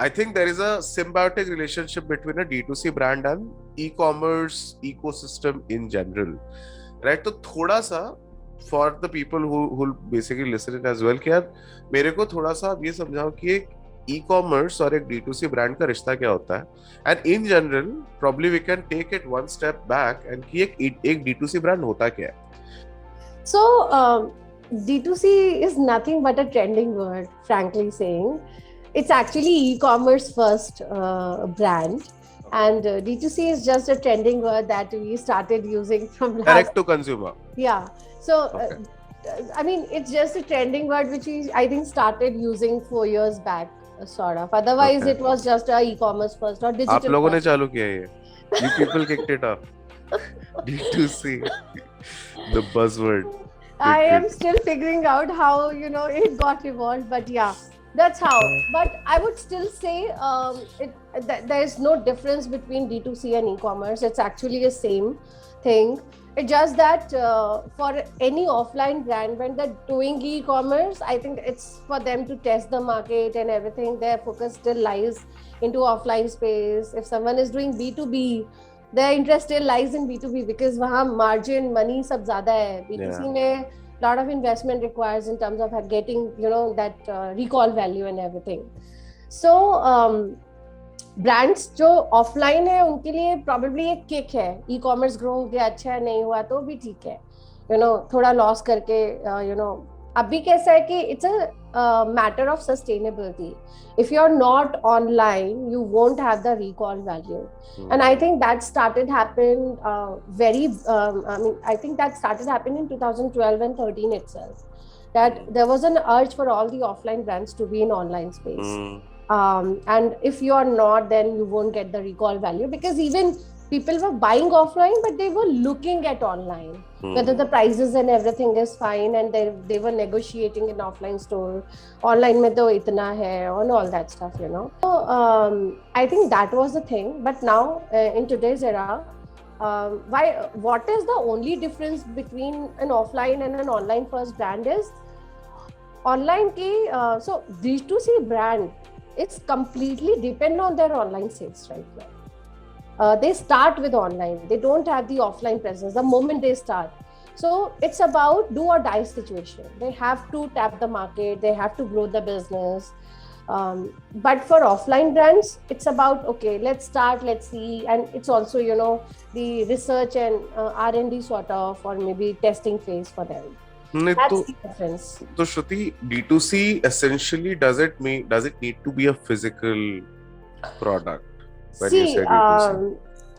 I think there is a symbiotic relationship between a D2C brand and e-commerce ecosystem in general, right? तो थोड़ा सा for the people who basically listen it as well कि यार मेरे को थोड़ा सा आप ये समझाओ कि एक ई-कॉमर्स और एक D2C ब्रांड का रिश्ता क्या होता है and in general probably we can take it one step back and कि एक D2C ब्रांड होता क्या है. So D2C is nothing but a trending word, frankly saying. It's actually e-commerce first brand, and D2C is just a trending word that we started using from direct to consumer. Yeah. So Okay. I mean, it's just a trending word which we, I think, started using 4 years back, sort of. Otherwise, Okay. it was just a e-commerce first or digital. आप लोगों ने first. चालू किया ये. You people kicked it off. D2C, the buzzword. I am still figuring out how it got evolved, but yeah, that's how. But I would still say there is no difference between D2C and e-commerce. It's actually the same thing. It's just that for any offline brand, when they're doing e-commerce, I think it's for them to test the market and everything. Their focus still lies into offline space. If someone is doing B2B, their interest still lies in B2B because वहाँ margin, money सब ज़्यादा है. B2C में lot of investment requires in terms of getting that recall value and everything. So brands जो offline है उनके लिए probably एक kick है. E-commerce grow हो गया, अच्छा नहीं हुआ तो भी ठीक है. थोड़ा loss करके अभी कैसा है कि it's a matter of sustainability. If you're not online, you won't have the recall value. And I think that started happening I think that started happening in 2012 and 13 itself. That there was an urge for all the offline brands to be in online space. And if you are not, then you won't get the recall value because even people were buying offline, but they were looking at online, whether the prices and everything is fine, and they were negotiating in offline store. Online mein to itna hai, and all that stuff, So I think that was the thing. But now in today's era, what is the only difference between an offline and an online first brand is online so D2C brand, it's completely depend on their online sales right now. They start with online. They don't have the offline presence the moment they start. So it's about do or die situation. They have to tap the market. They have to grow the business. But for offline brands, it's about, okay, let's start, let's see. And it's also, the research and R&D sort of, or maybe testing phase for them. That's the difference. So Shruti, D2C essentially does it need to be a physical product? See,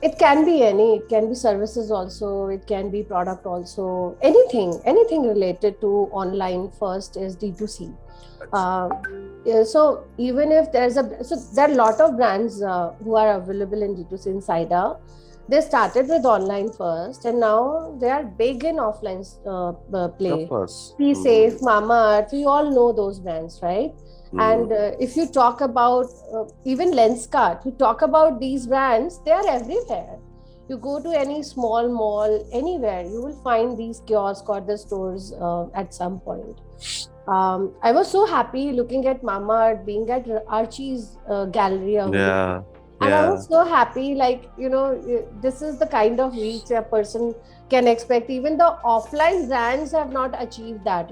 it can be it can be services also, it can be product also, anything related to online first is D2C. So even if there are a lot of brands who are available in D2Cinsider. They started with online first and now they are big in offline play. Be Safe, Mamaearth, we all know those brands, right? And if you talk about even Lenskart, you talk about these brands, they are everywhere. You go to any small mall, anywhere, you will find these kiosks or the stores at some point. I was so happy looking at Mamaearth being at Archie's gallery. And I was so happy, this is the kind of reach a person can expect. Even the offline brands have not achieved that,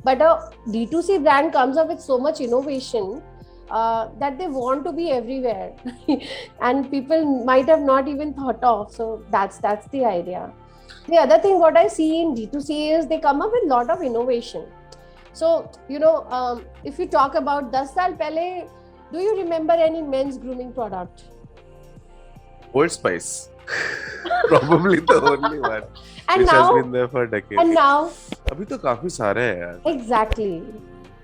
But a D2C brand comes up with so much innovation that they want to be everywhere. And people might have not even thought of. So that's the idea. The other thing what I see in D2C is they come up with a lot of innovation. So, if you talk about 10 saal pehle, do you remember any men's grooming product? Old Spice. Probably the only one. And which now, has been there for decades. And now? Abhi to काफी सारे हैं यार.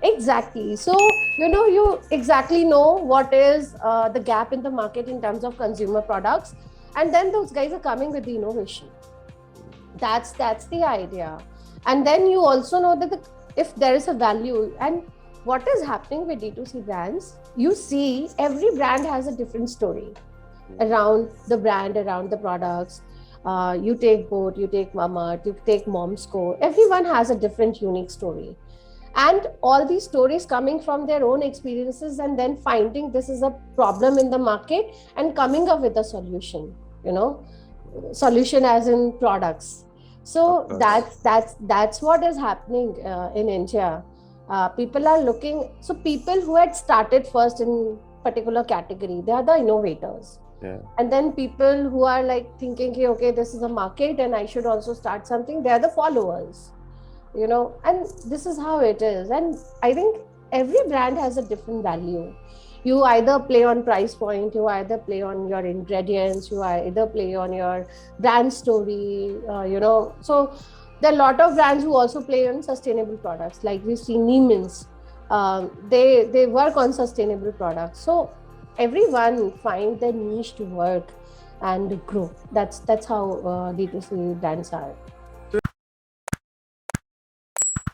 Exactly. So, you exactly know what is the gap in the market in terms of consumer products. And then those guys are coming with the innovation. That's the idea. And then you also know that if there is a value, and what is happening with D2C brands, you see every brand has a different story around the brand, around the products. You take Boat, you take Mamaearth, you take Momsco. Everyone has a different unique story. and all these stories coming from their own experiences, and then finding this is a problem in the market and coming up with a solution, solution as in products. So that's what is happening in India. People are looking, so people who had started first in particular category, they are the innovators. Yeah. And then people who are like thinking, okay, this is a market and I should also start something, they are the followers, and this is how it is. And I think every brand has a different value. You either play on price point, you either play on your ingredients, you either play on your brand story, so there are a lot of brands who also play on sustainable products, like we see Neiman's. They work on sustainable products. So everyone find their niche to work and grow. That's how D2C brands are.